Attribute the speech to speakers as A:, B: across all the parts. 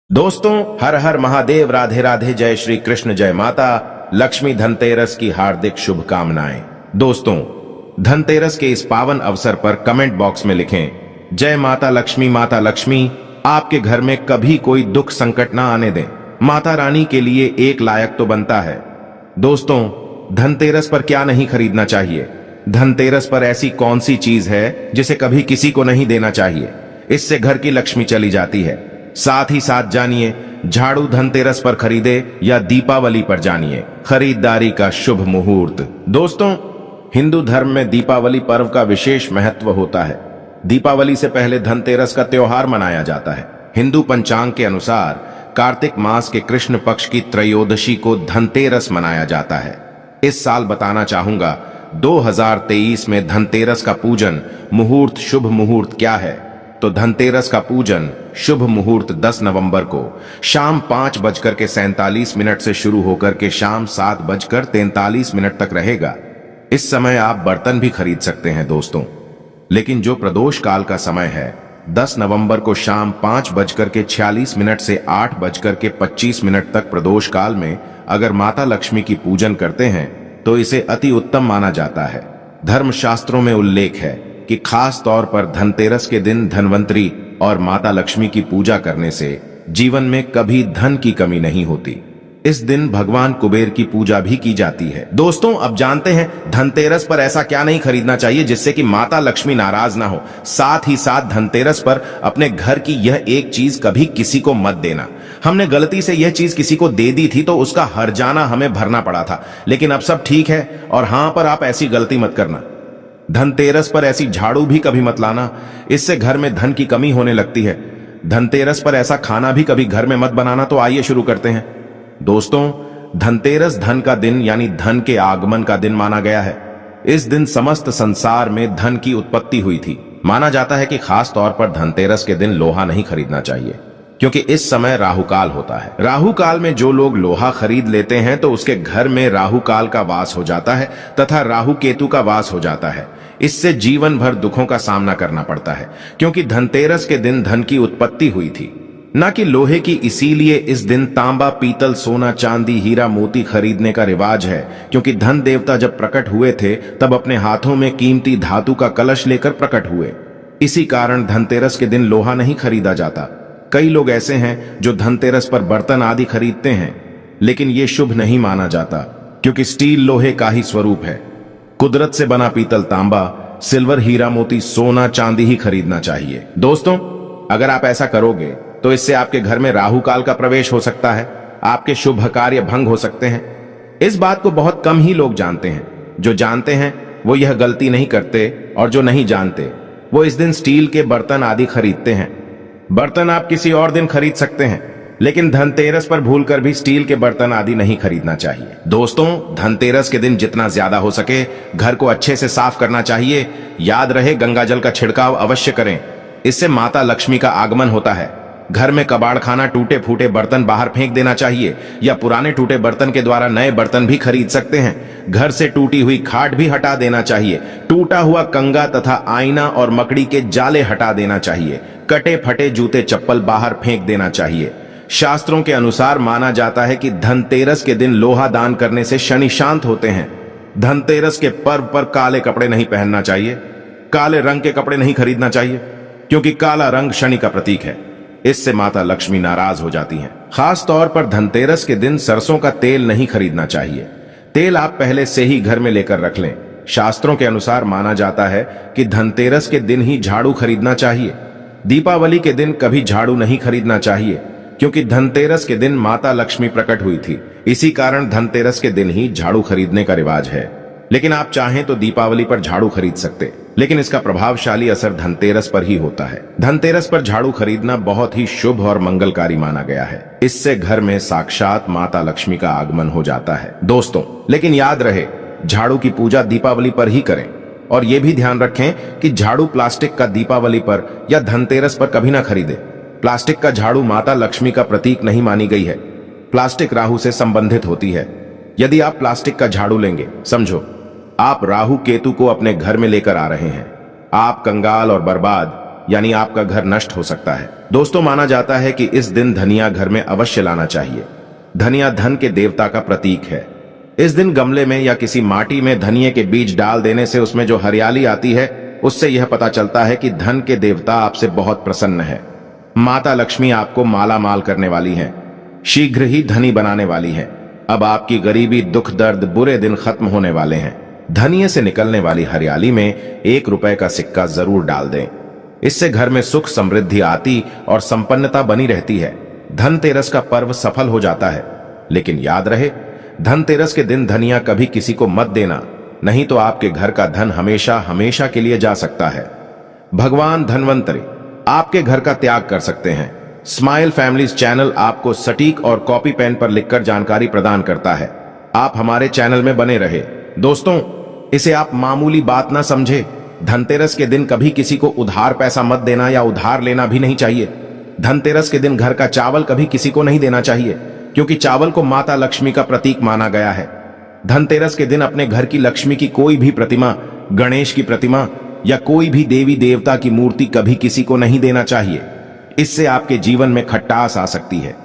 A: दोस्तों, हर हर महादेव, राधे राधे, जय श्री कृष्ण, जय माता लक्ष्मी। धनतेरस की हार्दिक शुभकामनाएं। दोस्तों, धनतेरस के इस पावन अवसर पर कमेंट बॉक्स में लिखें, जय माता लक्ष्मी। माता लक्ष्मी आपके घर में कभी कोई दुख संकट ना आने दें। माता रानी के लिए एक लायक तो बनता है। दोस्तों, धनतेरस पर क्या नहीं खरीदना चाहिए? धनतेरस पर ऐसी कौन सी चीज है जिसे कभी किसी को नहीं देना चाहिए? इससे घर की लक्ष्मी चली जाती है। साथ ही साथ जानिए, झाड़ू धनतेरस पर खरीदे या दीपावली पर जानिए खरीदारी का शुभ मुहूर्त। दोस्तों, हिंदू धर्म में दीपावली पर्व का विशेष महत्व होता है। दीपावली से पहले धनतेरस का त्योहार मनाया जाता है। हिंदू पंचांग के अनुसार कार्तिक मास के कृष्ण पक्ष की त्रयोदशी को धनतेरस मनाया जाता है। इस साल बताना चाहूंगा 2023 में धनतेरस का पूजन मुहूर्त, शुभ मुहूर्त क्या है? तो धनतेरस का पूजन शुभ मुहूर्त 10 नवंबर को शाम 5:47 से शुरू होकर के शाम 7:43 तक रहेगा। इस समय आप बर्तन भी खरीद सकते हैं दोस्तों। लेकिन जो प्रदोष काल का समय है 10 नवंबर को शाम 5:46 से 8:25 तक प्रदोष काल में अगर माता लक्ष्मी की पूजन करते हैं तो इसे अति उत्तम माना जाता है। धर्मशास्त्रों में उल्लेख है कि खास तौर पर धनतेरस के दिन धनवंतरी और माता लक्ष्मी की पूजा करने से जीवन में कभी धन की कमी नहीं होती। इस दिन भगवान कुबेर की पूजा भी की जाती है। दोस्तों, अब जानते हैं धनतेरस पर ऐसा क्या नहीं खरीदना चाहिए जिससे कि माता लक्ष्मी नाराज ना हो। साथ ही साथ धनतेरस पर अपने घर की यह एक चीज कभी किसी को मत देना। हमने गलती से यह चीज किसी को दे दी थी तो उसका हर्जाना हमें भरना पड़ा था, लेकिन अब सब ठीक है। और हां, पर आप ऐसी गलती मत करना। धनतेरस पर ऐसी झाड़ू भी कभी मत लाना, इससे घर में धन की कमी होने लगती है। धनतेरस पर ऐसा खाना भी कभी घर में मत बनाना। तो आइए शुरू करते हैं। दोस्तों, धनतेरस धन का दिन यानी धन के आगमन का दिन माना गया है। इस दिन समस्त संसार में धन की उत्पत्ति हुई थी। माना जाता है कि खास तौर पर धनतेरस के दिन लोहा नहीं खरीदना चाहिए, क्योंकि इस समय राहुकाल होता है। राहुकाल में जो लोग लोहा खरीद लेते हैं तो उसके घर में राहुकाल का वास हो जाता है तथा राहु केतु का वास हो जाता है। इससे जीवन भर दुखों का सामना करना पड़ता है, क्योंकि धनतेरस के दिन धन की उत्पत्ति हुई थी, न कि लोहे की। इसीलिए इस दिन तांबा, पीतल, सोना, चांदी, हीरा, मोती खरीदने का रिवाज है, क्योंकि धन देवता जब प्रकट हुए थे तब अपने हाथों में कीमती धातु का कलश लेकर प्रकट हुए। इसी कारण धनतेरस के दिन लोहा नहीं खरीदा जाता। कई लोग ऐसे हैं जो धनतेरस पर बर्तन आदि खरीदते हैं, लेकिन ये शुभ नहीं माना जाता, क्योंकि स्टील लोहे का ही स्वरूप है। कुदरत से बना पीतल, तांबा, सिल्वर, हीरा, मोती, सोना, चांदी ही खरीदना चाहिए। दोस्तों, अगर आप ऐसा करोगे तो इससे आपके घर में राहु काल का प्रवेश हो सकता है, आपके शुभ कार्य भंग हो सकते हैं। इस बात को बहुत कम ही लोग जानते हैं। जो जानते हैं वो यह गलती नहीं करते, और जो नहीं जानते वो इस दिन स्टील के बर्तन आदि खरीदते हैं। बर्तन आप किसी और दिन खरीद सकते हैं, लेकिन धनतेरस पर भूलकर भी स्टील के बर्तन आदि नहीं खरीदना चाहिए। दोस्तों, धनतेरस के दिन जितना ज्यादा हो सके घर को अच्छे से साफ करना चाहिए। याद रहे, गंगाजल का छिड़काव अवश्य करें, इससे माता लक्ष्मी का आगमन होता है। घर में कबाड़ खाना, टूटे फूटे बर्तन बाहर फेंक देना चाहिए, या पुराने टूटे बर्तन के द्वारा नए बर्तन भी खरीद सकते हैं। घर से टूटी हुई खाट भी हटा देना चाहिए। टूटा हुआ कंगा तथा आईना और मकड़ी के जाले हटा देना चाहिए। कटे फटे जूते चप्पल बाहर फेंक देना चाहिए। शास्त्रों के अनुसार माना जाता है कि धनतेरस के दिन लोहा दान करने से शनि शांत होते हैं। धनतेरस के पर्व पर काले कपड़े नहीं पहनना चाहिए। काले रंग के कपड़े नहीं खरीदना चाहिए, क्योंकि काला रंग शनि का प्रतीक है। इससे माता लक्ष्मी नाराज हो जाती हैं। खास तौर पर धनतेरस के दिन सरसों का तेल नहीं खरीदना चाहिए। तेल आप पहले से ही घर में लेकर रख लें। शास्त्रों के अनुसार माना जाता है कि धनतेरस के दिन ही झाड़ू खरीदना चाहिए। दीपावली के दिन कभी झाड़ू नहीं खरीदना चाहिए, क्योंकि धनतेरस के दिन माता लक्ष्मी प्रकट हुई थी। इसी कारण धनतेरस के दिन ही झाड़ू खरीदने का रिवाज है। लेकिन आप चाहें तो दीपावली पर झाड़ू खरीद सकते, लेकिन इसका प्रभावशाली असर धनतेरस पर ही होता है। धनतेरस पर झाड़ू खरीदना बहुत ही शुभ और मंगलकारी माना गया है। इससे घर में साक्षात माता लक्ष्मी का आगमन हो जाता है। दोस्तों, लेकिन याद रहे, झाड़ू की पूजा दीपावली पर ही करें, और यह भी ध्यान रखें कि झाड़ू प्लास्टिक का दीपावली पर या धनतेरस पर कभी ना खरीदे। प्लास्टिक का झाड़ू माता लक्ष्मी का प्रतीक नहीं मानी गई है। प्लास्टिक राहु से संबंधित होती है। यदि आप प्लास्टिक का झाड़ू लेंगे, समझो आप राहु केतु को अपने घर में लेकर आ रहे हैं। आप कंगाल और बर्बाद यानी आपका घर नष्ट हो सकता है। दोस्तों, माना जाता है कि इस दिन धनिया घर में अवश्य लाना चाहिए। धनिया धन के देवता का प्रतीक है। इस दिन गमले में या किसी माटी में धनिये के बीज डाल देने से उसमें जो हरियाली आती है, उससे यह पता चलता है कि धन के देवता आपसे बहुत प्रसन्न है। माता लक्ष्मी आपको माला माल करने वाली हैं, शीघ्र ही धनी बनाने वाली हैं। अब आपकी गरीबी, दुख, दर्द, बुरे दिन खत्म होने वाले हैं। धनिये से निकलने वाली हरियाली में 1 रुपए का सिक्का जरूर डाल दें। इससे घर में सुख, समृद्धि आती और संपन्नता बनी रहती है। धनतेरस का पर्व सफल हो जाता है। लेकिन याद रहे, धनतेरस के दिन धनिया कभी किसी को मत देना, नहीं तो आपके घर का धन हमेशा हमेशा के लिए जा सकता है। भगवान धन्वंतरी आपके घर का त्याग कर सकते हैं। स्माइल फैमिलीज चैनल आपको सटीक और कॉपी पेन पर लिखकर जानकारी प्रदान करता है। आप हमारे चैनल में बने रहे। दोस्तों, इसे आप मामूली बात ना समझे। धनतेरस के दिन कभी किसी को उधार पैसा मत देना या उधार लेना भी नहीं चाहिए। धनतेरस के दिन घर का चावल कभी किसी को नहीं देना चाहिए, क्योंकि चावल को माता लक्ष्मी का प्रतीक माना गया है। धनतेरस के दिन अपने घर की लक्ष्मी की कोई भी प्रतिमा, गणेश की प्रतिमा या कोई भी देवी देवता की मूर्ति कभी किसी को नहीं देना चाहिए। इससे आपके जीवन में खटास आ सकती है,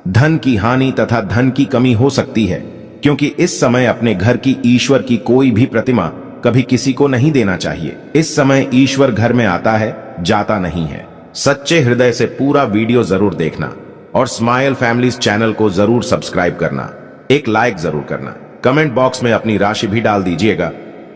A: धन की हानि तथा धन की कमी हो सकती है, क्योंकि इस समय अपने घर की ईश्वर की कोई भी प्रतिमा कभी किसी को नहीं देना चाहिए। इस समय ईश्वर घर में आता है, जाता नहीं है। सच्चे हृदय से पूरा वीडियो जरूर देखना और स्माइल फैमिलीज चैनल को जरूर सब्सक्राइब करना, एक लाइक जरूर करना। कमेंट बॉक्स में अपनी राशि भी डाल दीजिएगा।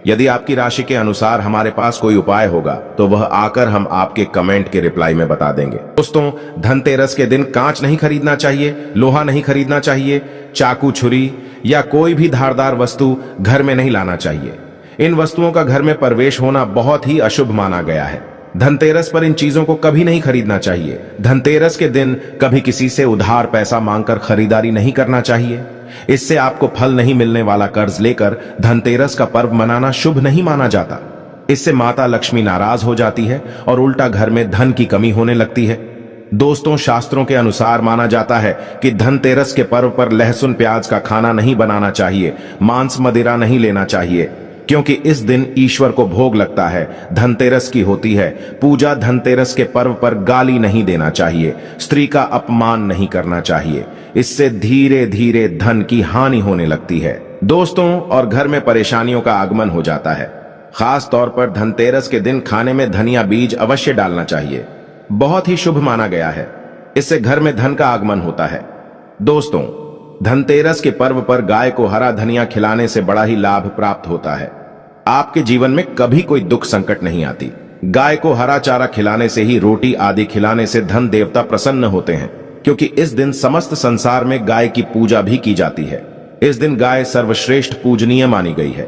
A: यदि आपकी राशि के अनुसार हमारे पास कोई उपाय होगा तो वह आकर हम आपके कमेंट के रिप्लाई में बता देंगे। दोस्तों, धनतेरस के दिन कांच नहीं खरीदना चाहिए, लोहा नहीं खरीदना चाहिए, चाकू, छुरी या कोई भी धारदार वस्तु घर में नहीं लाना चाहिए। इन वस्तुओं का घर में प्रवेश होना बहुत ही अशुभ माना गया है। धनतेरस पर इन चीजों को कभी नहीं खरीदना चाहिए। धनतेरस के दिन कभी किसी से उधार पैसा मांगकर खरीदारी नहीं करना चाहिए। इससे आपको फल नहीं मिलने वाला कर्ज लेकर धनतेरस का पर्व मनाना शुभ नहीं माना जाता। इससे माता लक्ष्मी नाराज हो जाती है और उल्टा घर में धन की कमी होने लगती है। दोस्तों, शास्त्रों के अनुसार माना जाता है कि धनतेरस के पर्व पर लहसुन प्याज का खाना नहीं बनाना चाहिए, मांस मदिरा नहीं लेना चाहिए, क्योंकि इस दिन ईश्वर को भोग लगता है। धनतेरस की होती है पूजा। धनतेरस के पर्व पर गाली नहीं देना चाहिए, स्त्री का अपमान नहीं करना चाहिए। इससे धीरे धीरे धन की हानि होने लगती है दोस्तों, और घर में परेशानियों का आगमन हो जाता है। खास तौर पर धनतेरस के दिन खाने में धनिया बीज अवश्य डालना चाहिए, बहुत ही शुभ माना गया है। इससे घर में धन का आगमन होता है। दोस्तों, धनतेरस के पर्व पर गाय को हरा धनिया खिलाने से बड़ा ही लाभ प्राप्त होता है। आपके जीवन में कभी कोई दुख संकट नहीं आती। गाय को हरा चारा खिलाने से ही, रोटी आदि खिलाने से धन देवता प्रसन्न होते हैं, क्योंकि इस दिन समस्त संसार में गाय की पूजा भी की जाती है। इस दिन गाय सर्वश्रेष्ठ पूजनीय मानी गई है।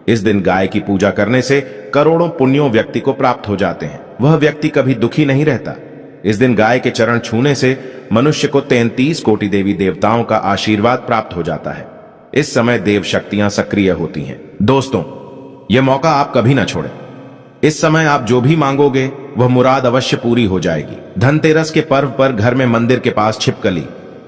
A: इस दिन गाय की पूजा करने से करोड़ों पुण्यों व्यक्ति को प्राप्त हो जाते हैं। वह व्यक्ति कभी दुखी नहीं रहता। इस दिन गाय के चरण छूने से मनुष्य को 33 कोटि देवी देवताओं का आशीर्वाद प्राप्त हो जाता है। इस समय देव शक्तियां सक्रिय होती हैं। दोस्तों, यह मौका आप कभी ना छोड़ें। इस समय आप जो भी मांगोगे वह मुराद अवश्य पूरी हो जाएगी। धनतेरस के पर्व पर घर में मंदिर के पास छिपकली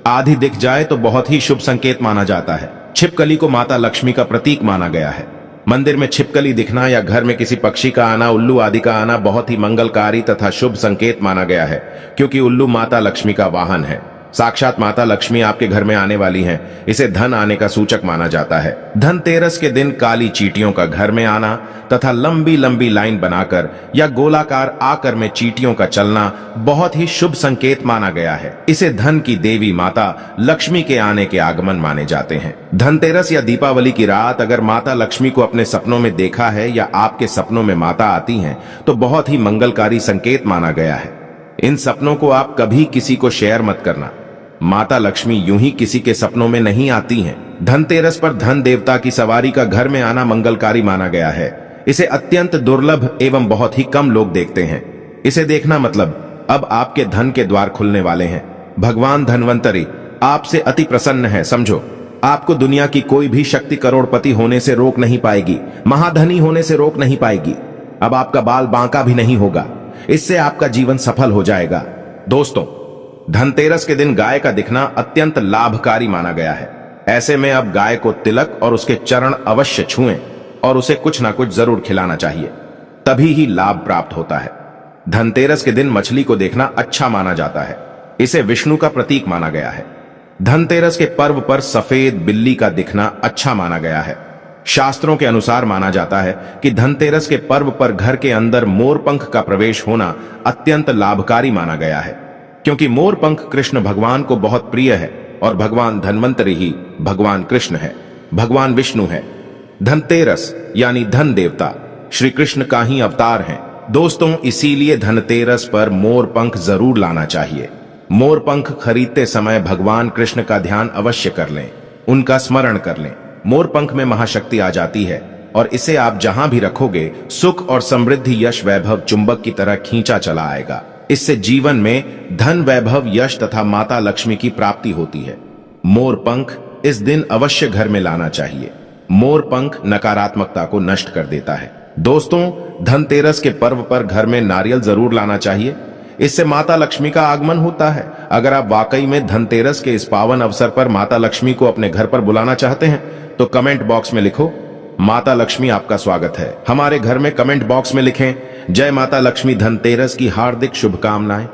A: आदि दिख जाए तो बहुत ही शुभ संकेत माना जाता है। छिपकली को माता लक्ष्मी का प्रतीक माना गया है। मंदिर में छिपकली दिखना या घर में किसी पक्षी का आना, उल्लू आदि का आना बहुत ही मंगलकारी तथा शुभ संकेत माना गया है, क्योंकि उल्लू माता लक्ष्मी का वाहन है। साक्षात माता लक्ष्मी आपके घर में आने वाली हैं। इसे धन आने का सूचक माना जाता है। धनतेरस के दिन काली चींटियों का घर में आना तथा लंबी लंबी लाइन बनाकर या गोलाकार आकर में चींटियों का चलना बहुत ही शुभ संकेत माना गया है। इसे धन की देवी माता लक्ष्मी के आने के आगमन माने जाते हैं। धनतेरस या दीपावली की रात अगर माता लक्ष्मी को अपने सपनों में देखा है या आपके सपनों में माता आती हैं, तो बहुत ही मंगलकारी संकेत माना गया है। इन सपनों को आप कभी किसी को शेयर मत करना। माता लक्ष्मी यूं ही किसी के सपनों में नहीं आती हैं। धनतेरस पर धन देवता की सवारी का घर में आना मंगलकारी माना गया है। इसे अत्यंत दुर्लभ एवं बहुत ही कम लोग देखते हैं। इसे देखना मतलब अब आपके धन के द्वार खुलने वाले हैं। भगवान धन्वंतरी आपसे अति प्रसन्न है। समझो, आपको दुनिया की कोई भी शक्ति करोड़पति होने से रोक नहीं पाएगी, महाधनी होने से रोक नहीं पाएगी। अब आपका बाल बांका भी नहीं होगा। इससे आपका जीवन सफल हो जाएगा। दोस्तों, धनतेरस के दिन गाय का दिखना अत्यंत लाभकारी माना गया है। ऐसे में अब गाय को तिलक और उसके चरण अवश्य छुएं और उसे कुछ ना कुछ जरूर खिलाना चाहिए, तभी ही लाभ प्राप्त होता है। धनतेरस के दिन मछली को देखना अच्छा माना जाता है। इसे विष्णु का प्रतीक माना गया है। धनतेरस के पर्व पर सफेद बिल्ली का दिखना अच्छा माना गया है। शास्त्रों के अनुसार माना जाता है कि धनतेरस के पर्व पर घर के अंदर मोरपंख का प्रवेश होना अत्यंत लाभकारी माना गया है, क्योंकि मोरपंख कृष्ण भगवान को बहुत प्रिय है और भगवान धन्वंतरि ही भगवान कृष्ण है, भगवान विष्णु है। धनतेरस यानी धन देवता श्री कृष्ण का ही अवतार हैं। दोस्तों, इसीलिए धनतेरस पर मोरपंख जरूर लाना चाहिए। मोरपंख खरीदते समय भगवान कृष्ण का ध्यान अवश्य कर लें, उनका स्मरण कर लें। मोरपंख में महाशक्ति आ जाती है और इसे आप जहां भी रखोगे सुख और समृद्धि, यश, वैभव चुंबक की तरह खींचा चला आएगा। इससे जीवन में धन, वैभव, यश तथा माता लक्ष्मी की प्राप्ति होती है। मोरपंख इस दिन अवश्य घर में लाना चाहिए। मोरपंख नकारात्मकता को नष्ट कर देता है। दोस्तों, धनतेरस के पर्व पर घर में नारियल जरूर लाना चाहिए। इससे माता लक्ष्मी का आगमन होता है। अगर आप वाकई में धनतेरस के इस पावन अवसर पर माता लक्ष्मी को अपने घर पर बुलाना चाहते हैं तो कमेंट बॉक्स में लिखो, माता लक्ष्मी आपका स्वागत है। हमारे घर में कमेंट बॉक्स में लिखें, जय माता लक्ष्मी, धनतेरस की हार्दिक शुभकामनाएं।